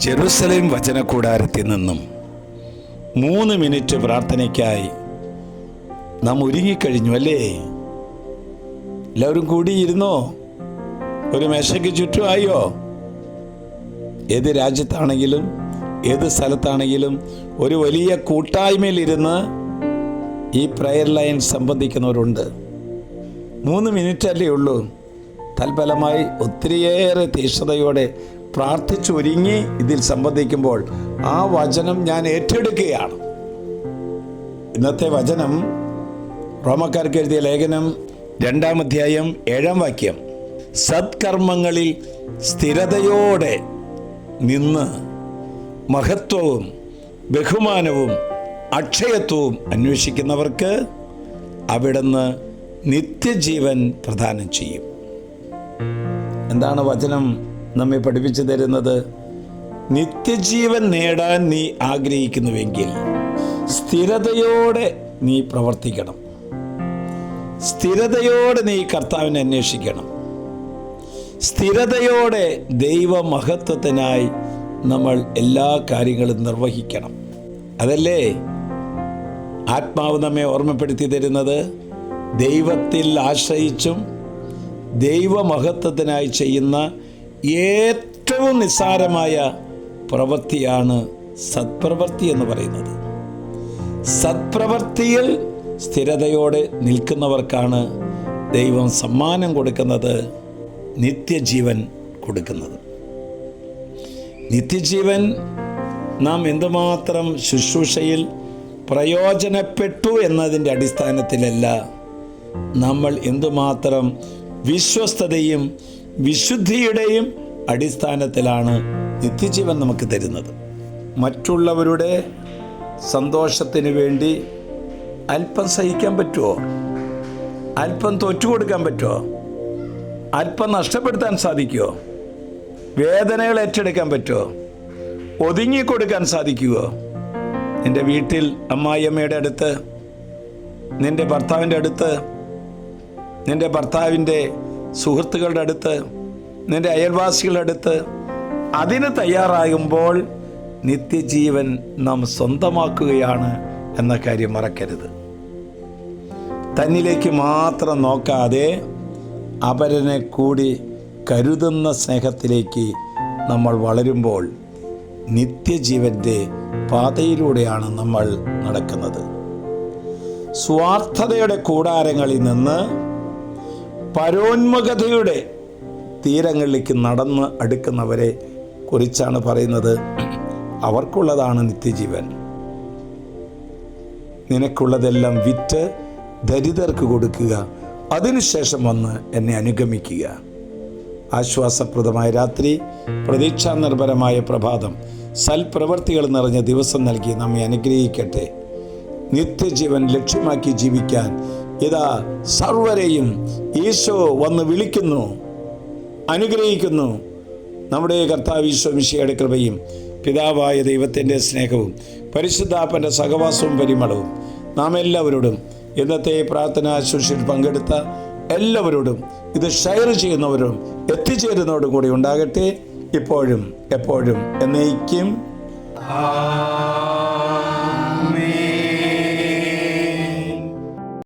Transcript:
Jerusalem വചനകൂടാരത്തിൽ നിന്നും 3 minute പ്രാർത്ഥനയ്ക്കായി നാം ഒരുങ്ങിക്കഴിഞ്ഞു അല്ലേ? എല്ലാവരും കൂടിയിരുന്നോ? ഒരു മേശയ്ക്ക് ചുറ്റുമായോ? ഏത് രാജ്യത്താണെങ്കിലും ഏത് സ്ഥലത്താണെങ്കിലും ഒരു വലിയ കൂട്ടായ്മയിലിരുന്ന് ഈ പ്രയർ ലൈൻ സംബന്ധിക്കുന്നവരുണ്ട്. 3 മിനിറ്റ് അല്ലേ ഉള്ളൂ. തൽഫലമായി ഒത്തിരിയേറെ തീക്ഷ്ണതയോടെ പ്രാർത്ഥിച്ചൊരുങ്ങി ഇതിൽ സംബന്ധിക്കുമ്പോൾ ആ വചനം ഞാൻ ഏറ്റെടുക്കുകയാണ്. ഇന്നത്തെ വചനം റോമക്കാർക്ക് എഴുതിയ ലേഖനം 2-ാം അധ്യായം 7-ാം വാക്യം. സത്കർമ്മങ്ങളിൽ സ്ഥിരതയോടെ നിന്ന് മഹത്വവും ബഹുമാനവും അക്ഷയത്വവും അന്വേഷിക്കുന്നവർക്ക് അവിടുന്ന് നിത്യജീവൻ പ്രദാനം ചെയ്യും. എന്താണ് വചനം നമ്മെ പഠിപ്പിച്ചു തരുന്നത്? നിത്യജീവൻ നേടാൻ നീ ആഗ്രഹിക്കുന്നുവെങ്കിൽ സ്ഥിരതയോടെ നീ പ്രവർത്തിക്കണം. സ്ഥിരതയോടെ നീ കർത്താവിനെ അന്വേഷിക്കണം. സ്ഥിരതയോടെ ദൈവമഹത്വത്തിനായി നമ്മൾ എല്ലാ കാര്യങ്ങളും നിർവഹിക്കണം. അതല്ലേ ആത്മാവ് നമ്മെ ഓർമ്മപ്പെടുത്തി തരുന്നത്? ദൈവത്തിൽ ആശ്രയിച്ചും ദൈവമഹത്വത്തിനായി ചെയ്യുന്ന ഏറ്റവും നിസ്സാരമായ പ്രവൃത്തിയാണ് സത്പ്രവൃത്തി എന്ന് പറയുന്നത്. സത്പ്രവൃത്തിയിൽ സ്ഥിരതയോടെ നിൽക്കുന്നവർക്കാണ് ദൈവം സമ്മാനം കൊടുക്കുന്നത്, നിത്യജീവൻ കൊടുക്കുന്നത്. നിത്യജീവൻ നാം എന്തുമാത്രം ശുശ്രൂഷയിൽ പ്രയോജനപ്പെട്ടു എന്നതിൻ്റെ അടിസ്ഥാനത്തിലല്ല, നമ്മൾ എന്തുമാത്രം വിശ്വസ്തതയും വിശുദ്ധിയുടെയും അടിസ്ഥാനത്തിലാണ് നിത്യജീവൻ നമുക്ക് തരുന്നത്. മറ്റുള്ളവരുടെ സന്തോഷത്തിന് വേണ്ടി അല്പം സഹിക്കാൻ പറ്റുമോ? അല്പം തോറ്റുകൊടുക്കാൻ പറ്റുമോ? അല്പം നഷ്ടപ്പെടുത്താൻ സാധിക്കുമോ? വേദനകൾ ഏറ്റെടുക്കാൻ പറ്റുമോ? ഒതുങ്ങിക്കൊടുക്കാൻ സാധിക്കുമോ? നിൻ്റെ വീട്ടിൽ അമ്മായിയമ്മയുടെ അടുത്ത്, നിൻ്റെ ഭർത്താവിൻ്റെ അടുത്ത്, നിൻ്റെ ഭർത്താവിൻ്റെ സുഹൃത്തുക്കളുടെ അടുത്ത്, നിൻ്റെ അയൽവാസികളുടെ അടുത്ത് അതിന് തയ്യാറാകുമ്പോൾ നിത്യജീവൻ നാം സ്വന്തമാക്കുകയാണ് എന്ന കാര്യം മറക്കരുത്. തന്നിലേക്ക് മാത്രം നോക്കാതെ അപരനെ കൂടി കരുതുന്ന സ്നേഹത്തിലേക്ക് നമ്മൾ വളരുമ്പോൾ നിത്യജീവൻ്റെ പാതയിലൂടെയാണ് നമ്മൾ നടക്കുന്നത്. സ്വാർത്ഥതയുടെ കൂടാരങ്ങളിൽ നിന്ന് പരോന്മുഖതയുടെ തീരങ്ങളിലേക്ക് നടന്ന് അടുക്കുന്നവരെ കുറിച്ചാണ് പറയുന്നത്. അവർക്കുള്ളതാണ് നിത്യജീവൻ. നിനക്കുള്ളതെല്ലാം വിറ്റ് ദരിദ്രർക്ക് കൊടുക്കുക, അതിനുശേഷം വന്ന് എന്നെ അനുഗമിക്കുക. ആശ്വാസപ്രദമായ രാത്രി, പ്രതീക്ഷാനിർഭരമായ പ്രഭാതം, സൽപ്രവർത്തികൾ നിറഞ്ഞ ദിവസം നൽകി നമ്മെ അനുഗ്രഹിക്കട്ടെ. നിത്യജീവൻ ലക്ഷ്യമാക്കി ജീവിക്കാൻ ഇതാ സർവരെയും ഈശോ വന്ന് വിളിക്കുന്നു, അനുഗ്രഹിക്കുന്നു. നമ്മുടെ കർത്താവ് ഈശോ മിശിഹായുടെ കൃപയും പിതാവായ ദൈവത്തിൻ്റെ സ്നേഹവും പരിശുദ്ധാത്മാവിൻ്റെ സഹവാസവും പരിമളവും നാം എല്ലാവരോടും, ഇന്നത്തെ പ്രാർത്ഥനാ ശുശ്രൂഷയിൽ പങ്കെടുത്ത എല്ലാവരോടും, ഇത് ഷെയർ ചെയ്യുന്നവരും എത്തിച്ചേരുന്നവരോടും കൂടി ഉണ്ടാകട്ടെ, ഇപ്പോഴും എപ്പോഴും എന്നേക്കും.